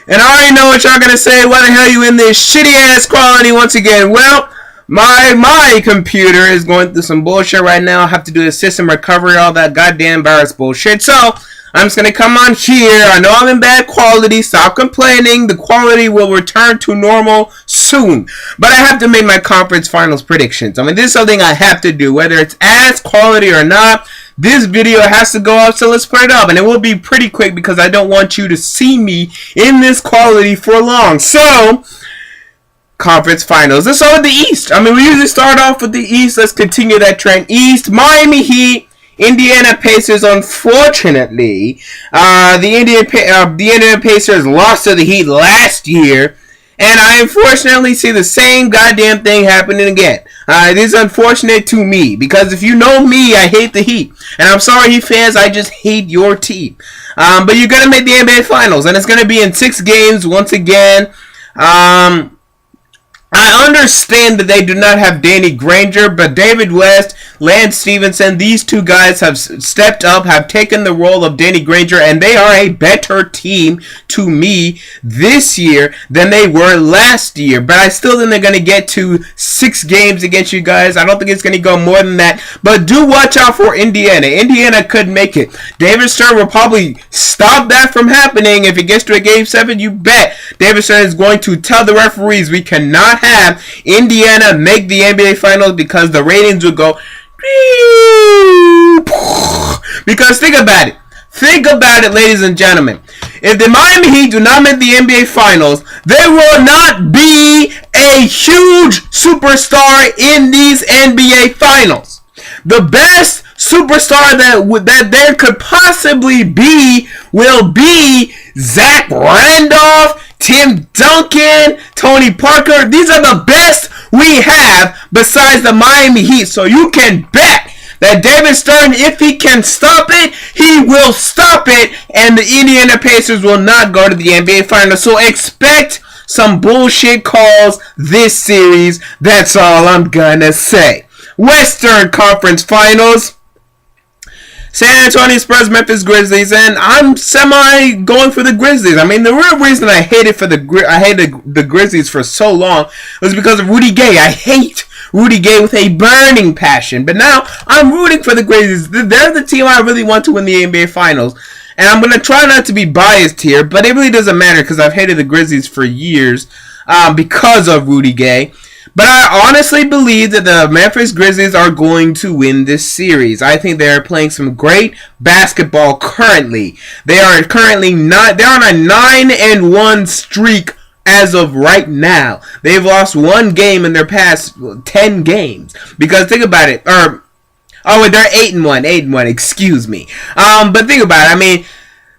And I already know what y'all gonna say. Why the hell you in this shitty ass quality once again? Well, my computer is going through some bullshit right now. I have to do the system recovery, all that goddamn virus bullshit. So I'm just gonna come on here. I know I'm in bad quality. Stop complaining. The quality will return to normal soon. But I have to make my conference finals predictions. I mean, this is something I have to do, whether it's ass quality or not. This video has to go up, so let's put it up. And it will be pretty quick because I don't want you to see me in this quality for long. So, conference finals. Let's start with the East. I mean, we usually start off with the East. Let's continue that trend. East, Miami Heat, Indiana Pacers. Unfortunately, the Indiana Pacers lost to the Heat last year. And I unfortunately see the same goddamn thing happening again. It is unfortunate to me because if you know me, I hate the Heat. And I'm sorry, Heat fans, I just hate your team. But you're going to make the NBA Finals, and it's going to be in 6 games once again. I understand that they do not have Danny Granger, but David West, Lance Stevenson, these two guys have stepped up, have taken the role of Danny Granger, and they are a better team to me this year than they were last year. But I still think they're going to get to 6 games against you guys. I don't think it's going to go more than that. But do watch out for Indiana. Indiana could make it. David Stern will probably stop that from happening. If it gets to a Game 7, you bet David Stern is going to tell the referees we cannot have Indiana make the NBA Finals because the ratings would go. Because think about it, ladies and gentlemen. If the Miami Heat do not make the NBA Finals, there will not be a huge superstar in these NBA Finals. The best superstar that there could possibly be will be Zach Randolph, Tim Duncan, Tony Parker. These are the best we have besides the Miami Heat. So you can bet that David Stern, if he can stop it, he will stop it. And the Indiana Pacers will not go to the NBA Finals. So expect some bullshit calls this series. That's all I'm gonna say. Western Conference Finals. San Antonio Spurs, Memphis Grizzlies, and I'm semi going for the Grizzlies. I mean, the real reason I hated the Grizzlies for so long was because of Rudy Gay. I hate Rudy Gay with a burning passion, but now I'm rooting for the Grizzlies. They're the team I really want to win the NBA Finals, and I'm going to try not to be biased here, but it really doesn't matter because I've hated the Grizzlies for years because of Rudy Gay. But I honestly believe that the Memphis Grizzlies are going to win this series. I think they are playing some great basketball currently. They are currently they're on a 9-1 streak as of right now. They've lost 1 game in their past 10 games. Because think about it. They're 8-1, excuse me. But think about it. I mean,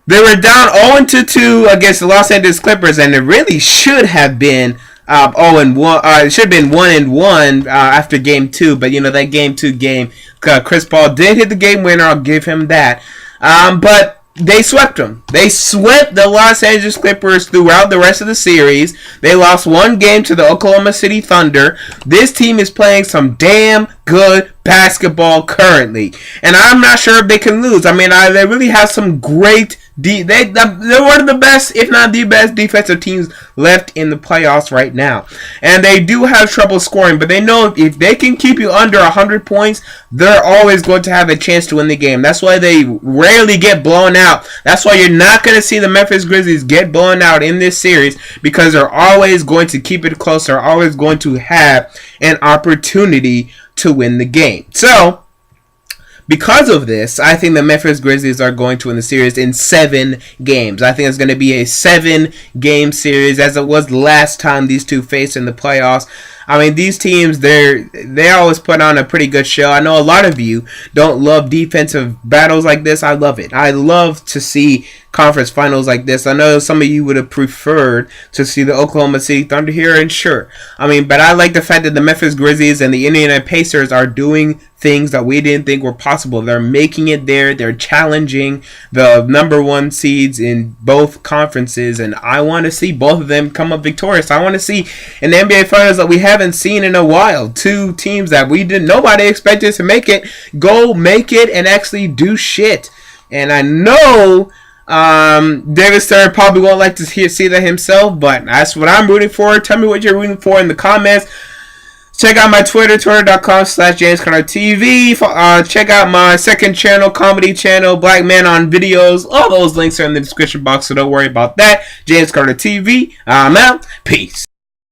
they were down 0-2 against the Los Angeles Clippers, and it really should have been 0-1. It should have been 1-1 after Game 2, but that Game 2 game, Chris Paul did hit the game winner. I'll give him that. But they swept them. They swept the Los Angeles Clippers throughout the rest of the series. They lost 1 game to the Oklahoma City Thunder. This team is playing some damn good basketball currently, and I'm not sure if they can lose. I mean, they really have some great. They're one of the best, if not the best, defensive teams left in the playoffs right now. And they do have trouble scoring, but they know if they can keep you under 100 points, they're always going to have a chance to win the game. That's why they rarely get blown out. That's why you're not going to see the Memphis Grizzlies get blown out in this series, because they're always going to keep it close. They're always going to have an opportunity to win the game. So, because of this, I think the Memphis Grizzlies are going to win the series in 7 games. I think it's going to be a 7-game series, as it was last time these two faced in the playoffs. I mean, these teams, they always put on a pretty good show. I know a lot of you don't love defensive battles like this. I love it. I love to see conference finals like this. I know some of you would have preferred to see the Oklahoma City Thunder here, and sure. I mean, but I like the fact that the Memphis Grizzlies and the Indiana Pacers are doing things that we didn't think were possible. They're making it there. They're challenging the number 1 seeds in both conferences, and I want to see both of them come up victorious. I want to see an NBA Finals that we haven't seen in a while. 2 teams that nobody expected to make it, go make it and actually do shit. And I know David Stern probably won't like to see that himself, but that's what I'm rooting for. Tell me what you're rooting for in the comments. Check out my Twitter, twitter.com/JamesCarterTV. Check out my second channel, comedy channel, Black Man on Videos. All those links are in the description box, so don't worry about that. James Carter TV. I'm out. Peace.